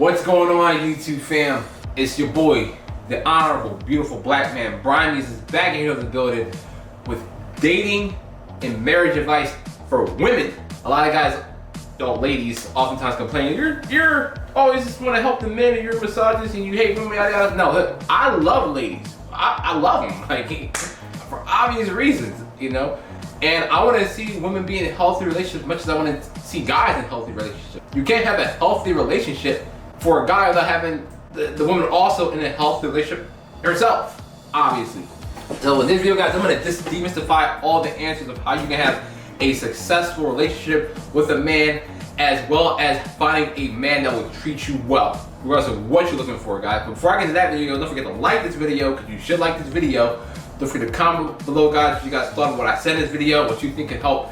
What's going on, YouTube fam? It's your boy, the honorable, beautiful black man, Brimezus, is back in here in the building with dating and marriage advice for women. A lot of guys, ladies, oftentimes complain, you're always just want to help the men and you're a misogynist and you hate women, yada yada. No, look, I love ladies. I love them, like, for obvious reasons, you know? And I want to see women be in healthy relationships as much as I want to see guys in healthy relationships. You can't have a healthy relationship for a guy without having the woman also in a healthy relationship herself, obviously. So in this video, guys, I'm going to demystify all the answers of how you can have a successful relationship with a man, as well as finding a man that will treat you well, regardless of what you're looking for, guys. But before I get to that video, don't forget to like this video, because you should like this video. Don't forget to comment below, guys, if you guys thought of what I said in this video, what you think can help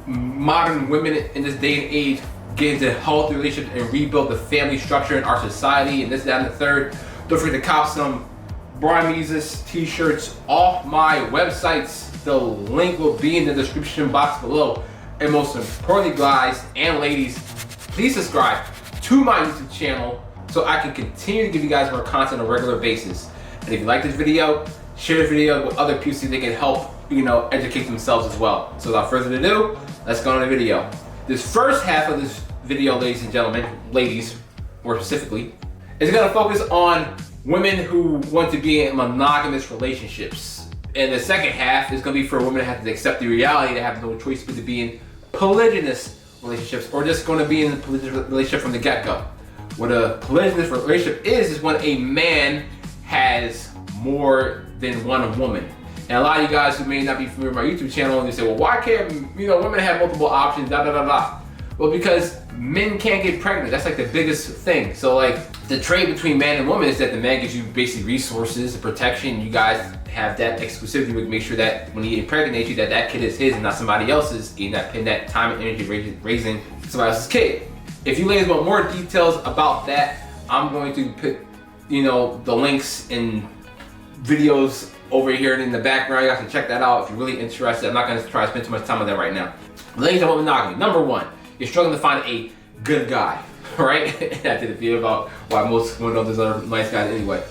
modern women in this day and age get into healthy relationships and rebuild the family structure in our society, and this, that, and the third. Don't forget to cop some Brimezus t-shirts off my websites. The link will be in the description box below. And most importantly, guys and ladies, please subscribe to my YouTube channel so I can continue to give you guys more content on a regular basis. And if you like this video, share this video with other people so they can help, educate themselves as well. So without further ado, let's go on the video. This first half of this video, ladies and gentlemen, ladies more specifically, is going to focus on women who want to be in monogamous relationships. And the second half is going to be for women that have to accept the reality they have no choice but to be in polygynous relationships, or just going to be in a polygynous relationship from the get-go. What a polygynous relationship is when a man has more than one woman. And a lot of you guys who may not be familiar with my YouTube channel, and you say, well, why can't women have multiple options, da da da da. Well, because men can't get pregnant. That's like the biggest thing. So like the trade between man and woman is that the man gives you basically resources, protection. You guys have that exclusivity to make sure that when he impregnates you, that kid is his and not somebody else's, and not spend that time and energy raising somebody else's kid. If you ladies want more details about that, I'm going to put the links in videos over here in the background. You guys can check that out if you're really interested. I'm not going to try to spend too much time on that right now. Ladies and gentlemen, monogamy. Number one, you're struggling to find a good guy, right? I did a video about why most women don't deserve nice guys anyway.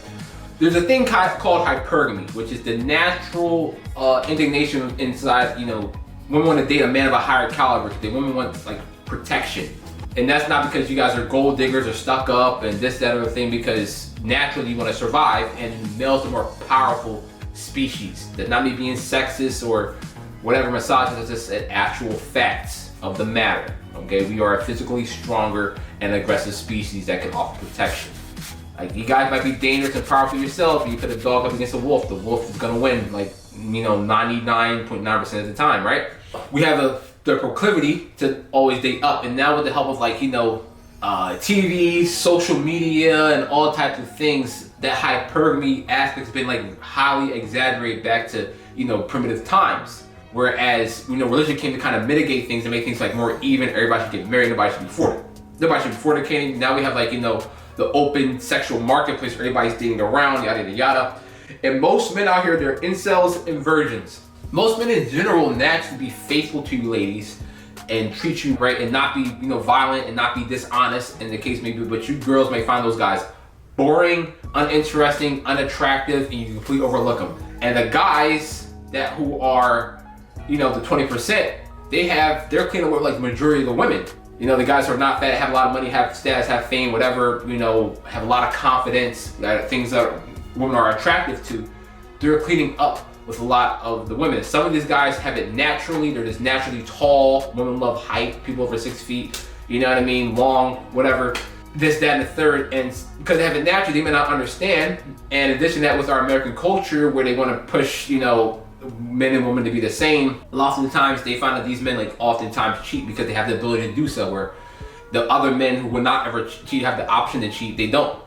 There's a thing called hypergamy, which is the natural indignation inside, women want to date a man of a higher caliber. Women want like protection. And that's not because you guys are gold diggers or stuck up and this, that, other thing, because naturally you want to survive, and males are more powerful species. That's not me being sexist or whatever, misogynist, it's just an actual fact of the matter. Okay, we are a physically stronger and aggressive species that can offer protection. Like, you guys might be dangerous and powerful yourself. You put a dog up against a wolf, the wolf is gonna win, like 99.9% of the time, right? We have the proclivity to always date up, and now with the help of TV, social media, and all types of things, that hypergamy aspect's been like highly exaggerated back to primitive times. Whereas religion came to kind of mitigate things and make things like more even. Everybody should get married. Nobody should be fornicating. Now we have the open sexual marketplace where everybody's dating around, yada yada yada. And most men out here, they're incels and virgins. Most men in general naturally be faithful to you ladies and treat you right and not be violent and not be dishonest in the case maybe, but you girls may find those guys boring, uninteresting, unattractive, and you completely overlook them. And the guys who are the 20%, they're cleaning up like the majority of the women. The guys who are not fat, have a lot of money, have status, have fame, whatever, have a lot of confidence, things that women are attractive to, they're cleaning up with a lot of the women. Some of these guys have it naturally. They're just naturally tall. Women love height, people over 6 feet, long, whatever, this, that, and the third. And because they have it naturally, they may not understand. And in addition to that, with our American culture, where they want to push, men and women to be the same, lots of the times they find that these men oftentimes cheat because they have the ability to do so, where the other men who would not ever cheat have the option to cheat, they don't.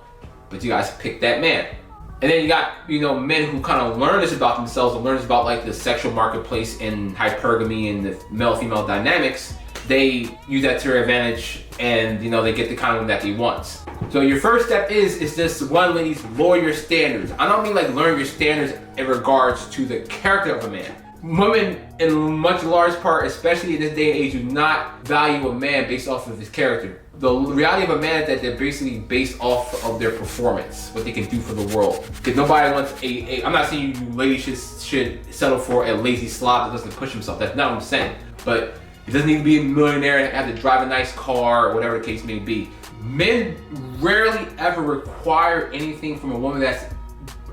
But you guys pick that man. And then you got, men who kind of learn this about themselves and learn this about the sexual marketplace and hypergamy and the male-female dynamics. They use that to their advantage, and they get the kind of one that they want. So your first step is just one, ladies, lower your standards. I don't mean learn your standards in regards to the character of a man. Women, in much large part, especially in this day and age, do not value a man based off of his character. The reality of a man is that they're basically based off of their performance, what they can do for the world. Because nobody wants I'm not saying you ladies should settle for a lazy slob that doesn't push himself. That's not what I'm saying. But it doesn't need to be a millionaire and have to drive a nice car or whatever the case may be. Men rarely ever require anything from a woman that's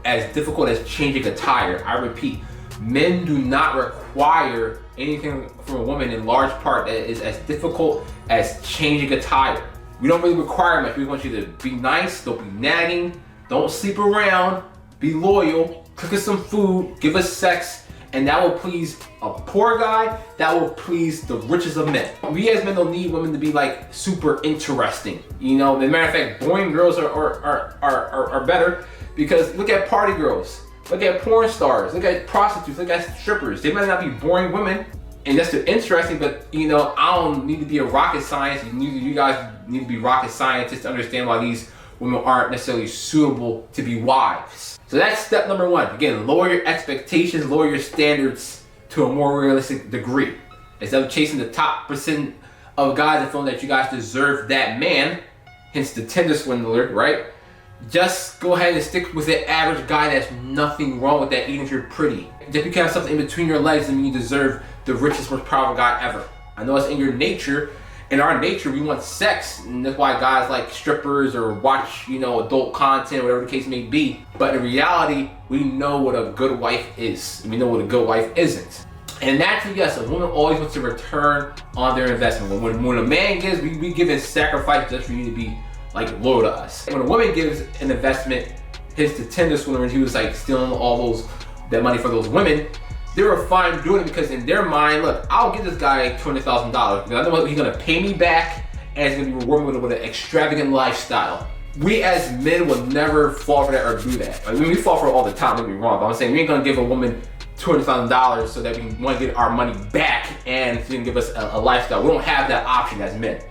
as difficult as changing a tire. I repeat, men do not require anything from a woman in large part that is as difficult as changing a tire. We don't really require much. We want you to be nice, don't be nagging, don't sleep around, be loyal, cook us some food, give us sex, and that will please a poor guy, that will please the richest of men. We as men don't need women to be like super interesting. You know, as a matter of fact, boring girls are better, because look at party girls, look at porn stars, look at prostitutes, look at strippers. They might not be boring women, and yes, they're interesting, but you know, I don't need to be a rocket scientist. You guys need to be rocket scientists to understand why these women aren't necessarily suitable to be wives. So that's step number one. Again, lower your expectations, lower your standards to a more realistic degree. Instead of chasing the top percent of guys and feeling that you guys deserve that man, hence the Tinder swindler, right? Just go ahead and stick with the average guy. There's nothing wrong with that, even if you're pretty. Just because you have something in between your legs doesn't mean you deserve the richest, most powerful guy ever. I know it's in your nature. In our nature, we want sex, and that's why guys like strippers or watch, you know, adult content, whatever the case may be. But in reality, we know what a good wife is, and we know what a good wife isn't. And naturally, yes, a woman always wants to return on their investment. When a man gives, we give a sacrifice just for you to be like loyal to us. When a woman gives an investment, hits the Tinder swindler, and he was like stealing all that money for those women, they were fine doing it because in their mind, look, I'll give this guy $200,000 because I know he's gonna pay me back and he's gonna be rewarding me with an extravagant lifestyle. We as men will never fall for that or do that. I mean, we fall for it all the time, don't get me wrong, but I'm saying we ain't gonna give a woman $200,000 so that we want to get our money back and she can give us a lifestyle. We don't have that option as men.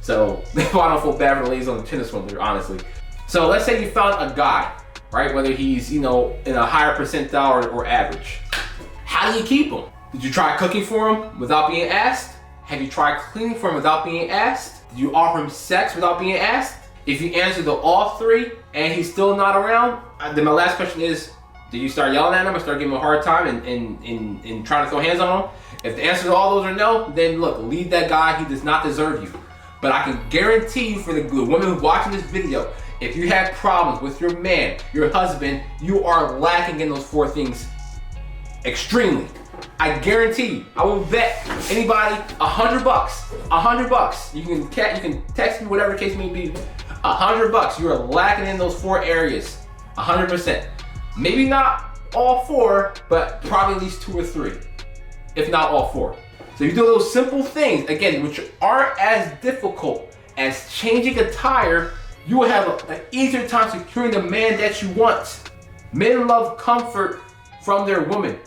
So I don't feel bad for the ladies on the Tinder swindler, honestly. So let's say you found a guy, right? Whether he's, you know, in a higher percentile or average. How do you keep him? Did you try cooking for him without being asked? Have you tried cleaning for him without being asked? Did you offer him sex without being asked? If you answer the all three and he's still not around, then my last question is, did you start yelling at him or start giving him a hard time and trying to throw hands on him? If the answer to all those are no, then look, leave that guy. He does not deserve you. But I can guarantee you for the women who's watching this video, if you have problems with your man, your husband, you are lacking in those four things extremely. I guarantee you, I will bet anybody $100, $100. You can text me, whatever the case may be, $100. You are lacking in those four areas, 100%. Maybe not all four, but probably at least two or three, if not all four. So you do those simple things, again, which aren't as difficult as changing a tire, you will have an easier time securing the man that you want. Men love comfort from their woman,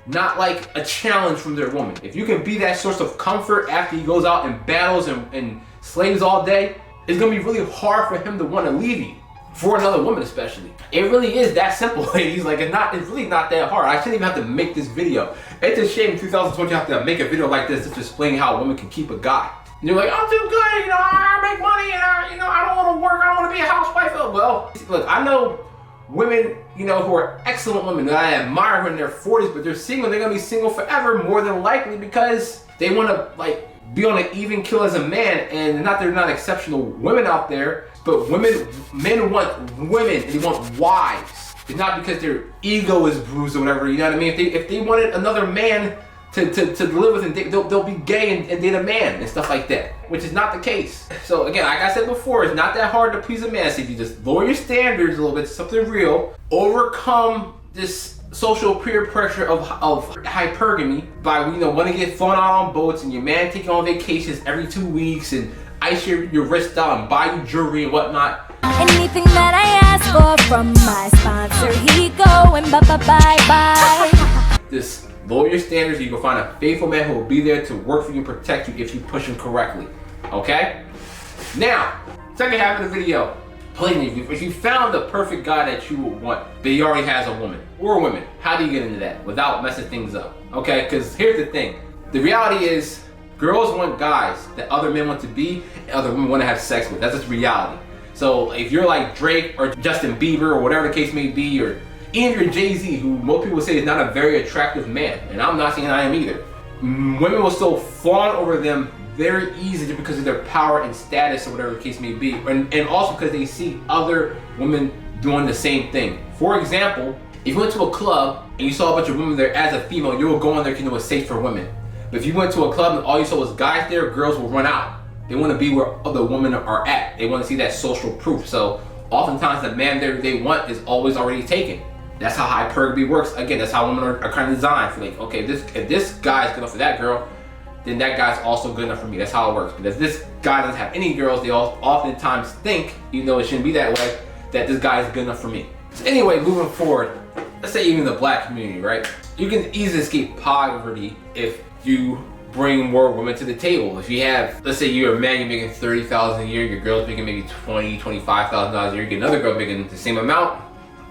not like a challenge from their woman. If you can be that source of comfort after he goes out and battles and slaves all day, it's gonna be really hard for him to want to leave you. For another woman especially. It really is that simple, ladies. Like it's really not that hard. I shouldn't even have to make this video. It's a shame in 2020 you have to make a video like this just to explain how a woman can keep a guy. And you're like, I'm too good, you know, I make money and I don't want to work, I don't want to be a housewife. Oh, well, look, I know women, you know, who are excellent women that I admire who are in their 40s, but they're single, they're gonna be single forever more than likely because they want to like be on an even kill as a man. And not that they're not exceptional women out there, but men want women and they want wives. It's not because their ego is bruised or whatever, you know what I mean? If they wanted another man to live with, and they'll be gay and date a man and stuff like that, which is not the case. So again, like I said before, it's not that hard to please a man. So if you just lower your standards a little bit to something real, overcome this social peer pressure of hypergamy by, you know, wanting to get flown out on boats and your man taking on vacations every 2 weeks and ice your wrist out and buy you jewelry and whatnot. Anything that I ask for from my sponsor, he go and bye. Just lower your standards. You can find a faithful man who will be there to work for you and protect you if you push him correctly. Okay? Now, second half of the video. Please, if you found the perfect guy that you would want, but he already has a woman or a woman, how do you get into that without messing things up? Okay? Because here's the thing. The reality is, Girls want guys that other men want to be and other women want to have sex with. That's just reality. So if you're like Drake or Justin Bieber or whatever the case may be, or even if you're Jay-Z, who most people say is not a very attractive man, and I'm not saying I am either, women will still fawn over them very easy just because of their power and status or whatever the case may be, and also because they see other women doing the same thing. For example, if you went to a club and you saw a bunch of women there as a female, you will go in there because it was safe for women. But if you went to a club and all you saw was guys there, girls will run out. They want to be where other women are at. They want to see that social proof. So oftentimes the man they want is always already taken. That's how hypergamy works. Again, that's how women are kind of designed. For like, okay, if this guy is good enough for that girl, then that guy's also good enough for me. That's how it works. But if this guy doesn't have any girls, they oftentimes think, even though it shouldn't be that way, that this guy is good enough for me. So anyway, moving forward, let's say even the black community, right? You can easily escape poverty if you bring more women to the table. If you have, let's say you're a man, you're making $30,000 a year, your girl's making maybe $25,000 a year, you get another girl making the same amount,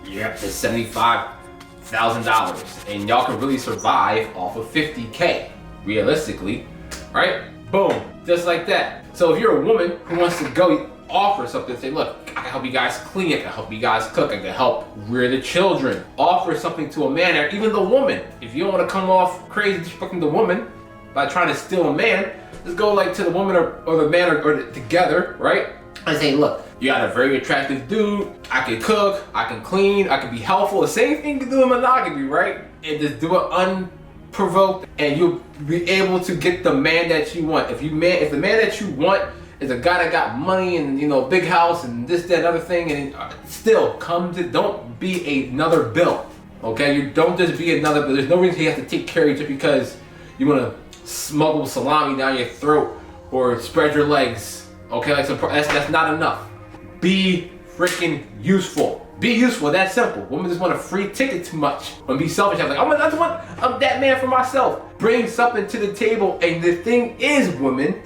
you're up to $75,000, and y'all can really survive off of $50K, realistically, right? Boom, just like that. So if you're a woman who wants to go offer something, say, look, I can help you guys clean, I can help you guys cook, I can help rear the children. Offer something to a man, or even the woman. If you don't want to come off crazy disrespecting the woman by trying to steal a man, just go like to the woman or the man or together, right? And say, look, you got a very attractive dude, I can cook, I can clean, I can be helpful. The same thing you can do in monogamy, right? And just do it unprovoked, and you'll be able to get the man that you want. If the man that you want is a guy that got money and, you know, big house and this, that, and other thing, and still don't be another bill, okay? You don't just be another bill. There's no reason he has to take care of you just because you want to smuggle salami down your throat or spread your legs, okay? Like that's not enough. Be freaking useful. Be useful, that's simple. Women just want a free ticket too much. And be selfish. I'm like, I just want that man for myself. Bring something to the table. And the thing is, women,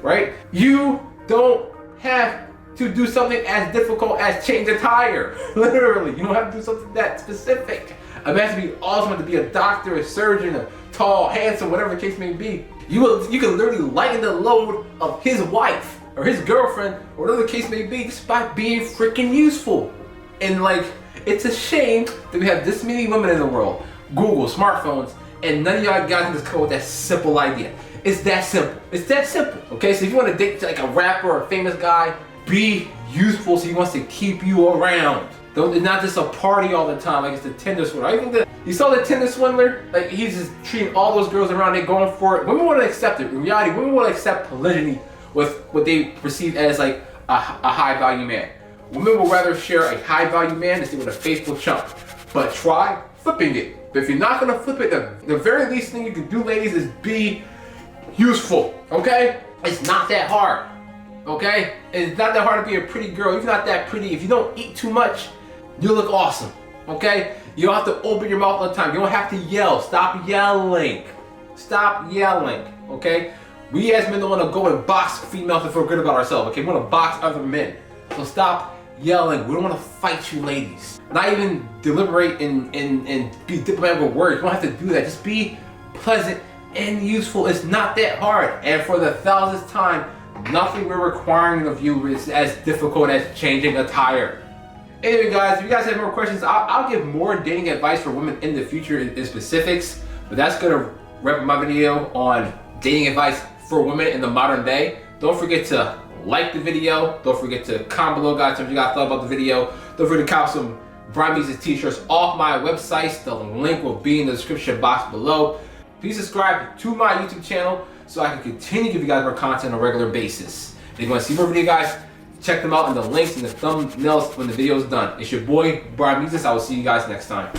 right? You don't have to do something as difficult as change a tire. Literally, you don't have to do something that specific. A man has to be awesome, to be a doctor, a surgeon, a tall, handsome, whatever the case may be. You can literally lighten the load of his wife or his girlfriend, or whatever the case may be, just by being freaking useful. And like, it's a shame that we have this many women in the world, Google, smartphones, and none of y'all guys can just come up with that simple idea. It's that simple. It's that simple. Okay, so if you want to date like a rapper or a famous guy, be useful so he wants to keep you around. It's not just a party all the time, like it's the Tinder swindler. I think that you saw the Tinder swindler, like he's just treating all those girls around, they going for it. Women want to accept it. In reality, women want to accept polygyny with what they perceive as like a high value man. Women will rather share a high value man than stay with a faithful chump. But try flipping it. But if you're not gonna flip it, the very least thing you can do, ladies, is be useful, okay? It's not that hard, okay? It's not that hard to be a pretty girl. If you're not that pretty, if you don't eat too much, you look awesome, okay? You don't have to open your mouth all the time. You don't have to yell. Stop yelling. Stop yelling, okay? We as men don't want to go and box females to feel good about ourselves, okay? We want to box other men. So stop yelling. We don't want to fight you ladies. Not even deliberate and be diplomatic with words. You don't have to do that. Just be pleasant and useful. It's not that hard. And for the 1000th time, nothing we're requiring of you is as difficult as changing a tire. Anyway guys, if you guys have more questions, I'll give more dating advice for women in the future in specifics. But that's going to wrap up my video on dating advice for women in the modern day. Don't forget to like the video. Don't forget to comment below, guys, if you guys thought about the video. Don't forget to cop some Brimezus t-shirts off my website. The link will be in the description box below. Please subscribe to my YouTube channel so I can continue to give you guys more content on a regular basis. If you want to see more videos, guys, check them out in the links and the thumbnails when the video is done. It's your boy, Brimezus. I will see you guys next time.